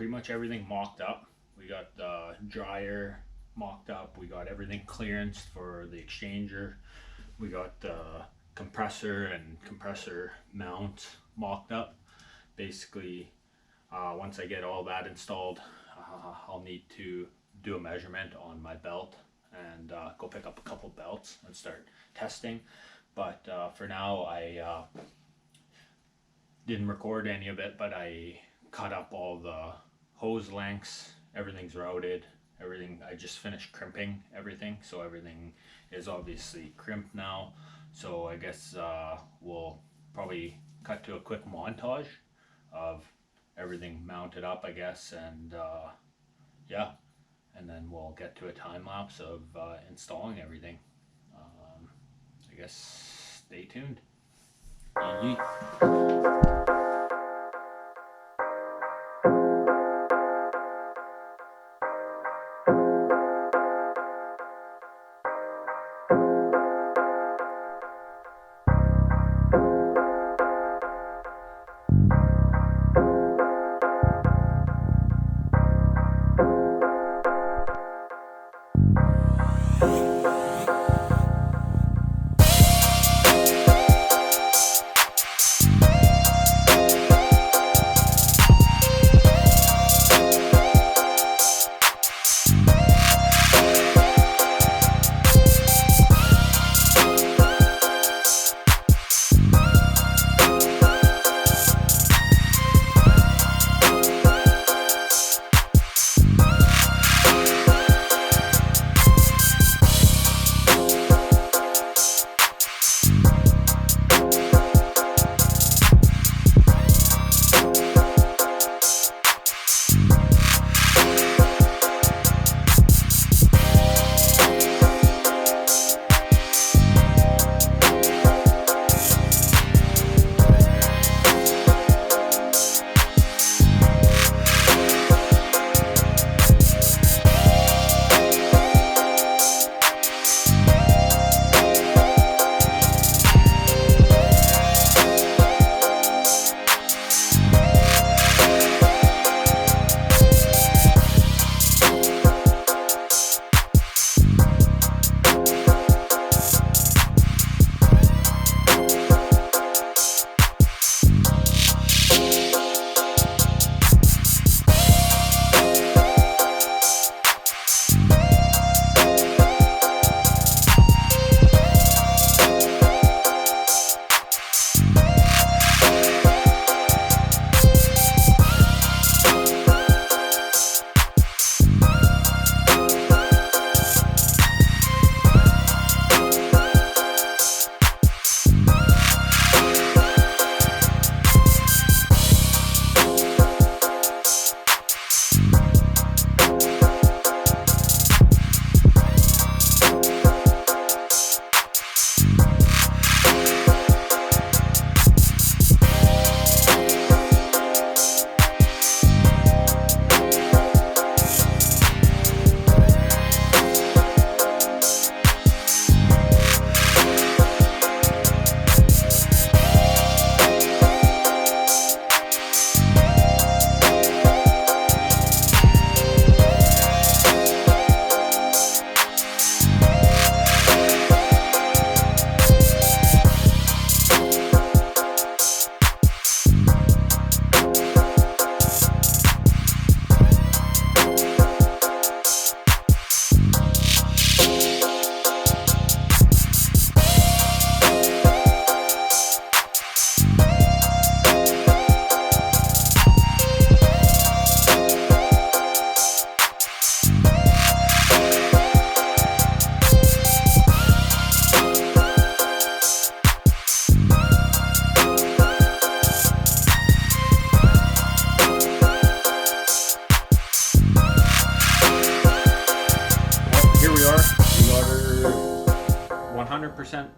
pretty much everything mocked up. We got the dryer mocked up. We got everything clearanced for the exchanger. We got the compressor and compressor mount mocked up. Basically, once I get all that installed, I'll need to do a measurement on my belt and go pick up a couple belts and start testing. But for now, I didn't record any of it, but I cut up all the hose lengths. Everything's routed. Everything, I just finished crimping everything, so everything is obviously crimped now. So I guess we'll probably cut to a quick montage of everything mounted up, I guess, and yeah, and then we'll get to a time lapse of installing everything. I guess stay tuned.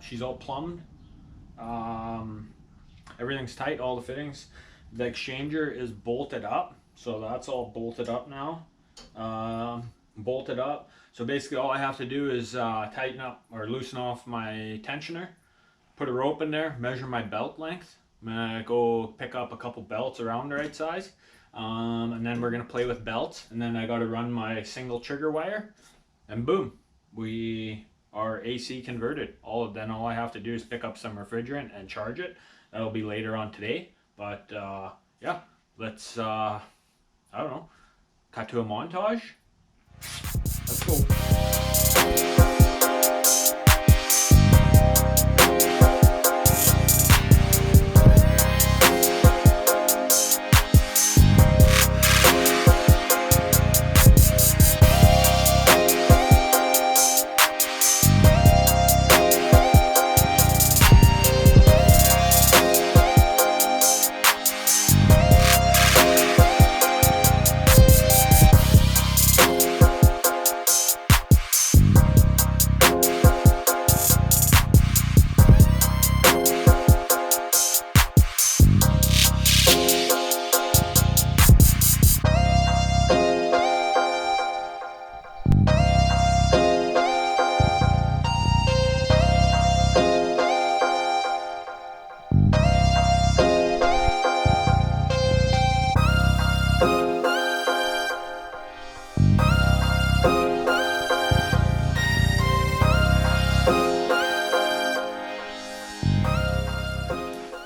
She's all plumbed. Everything's tight, all the fittings. The exchanger is bolted up, so that's all bolted up now. Bolted up. So basically all I have to do is tighten up or loosen off my tensioner, put a rope in there, measure my belt length. I'm gonna go pick up a couple belts around the right size. And then we're gonna play with belts, and then I got to run my single trigger wire, and boom, we are AC converted. All I have to do is pick up some refrigerant and charge it. That'll be later on today. But yeah, let's I don't know, cut to a montage. Let's go.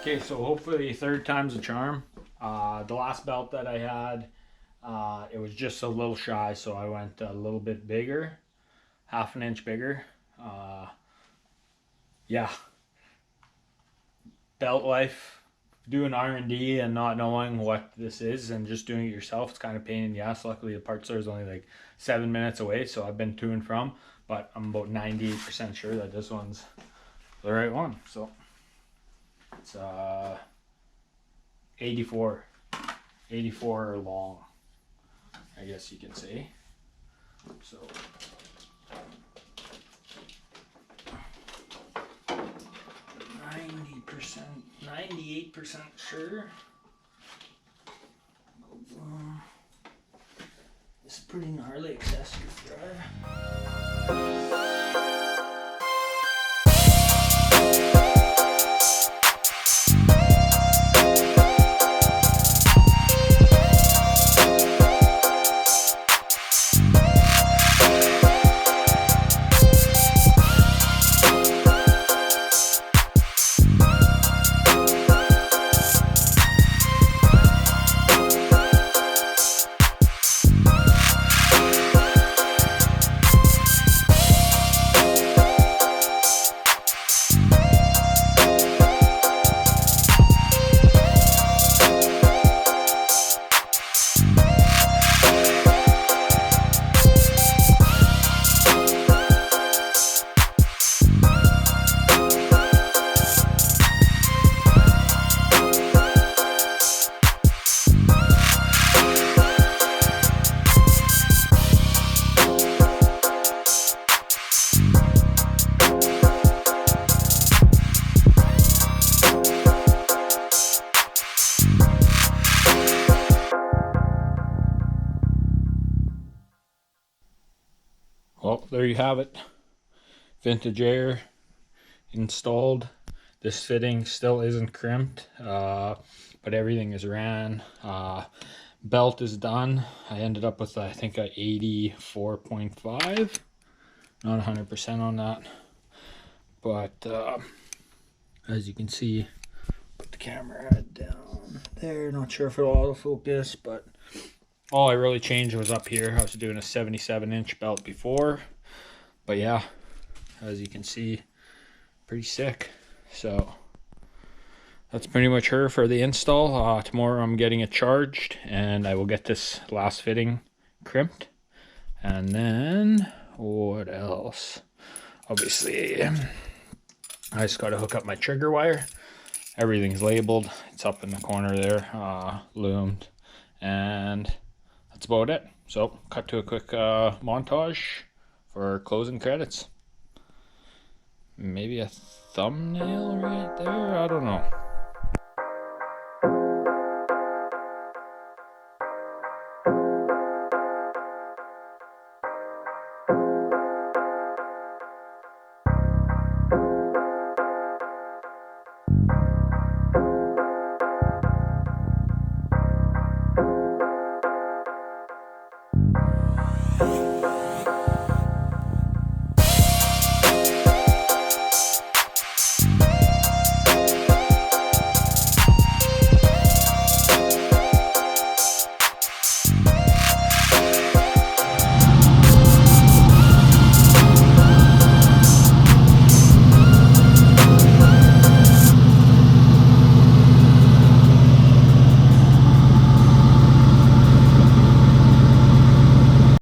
Okay, so hopefully third time's a charm. The last belt that I had, it was just a little shy, so I went a little bit bigger, half an inch bigger. Yeah, belt life, doing R&D and not knowing what this is and just doing it yourself, it's kind of pain in the ass. Luckily the part store is only like 7 minutes away, so I've been to and from, but I'm about 98% sure that this one's the right one. So it's 84 long, I guess you can say. So 98% sure. This is pretty gnarly accessory drive. Well, there you have it. Vintage air installed. This fitting still isn't crimped, but everything is ran. Belt is done. I ended up with, I think, a 84.5. Not 100% on that. But as you can see, put the camera down there. Not sure if it'll autofocus, but all I really changed was up here. I was doing a 77-inch belt before, but yeah, as you can see, pretty sick. So that's pretty much her for the install. Tomorrow I'm getting it charged, and I will get this last fitting crimped. And then what else? Obviously, I just got to hook up my trigger wire. Everything's labeled. It's up in the corner there, loomed, and that's about it. So cut to a quick montage for closing credits. Maybe a thumbnail right there, I don't know.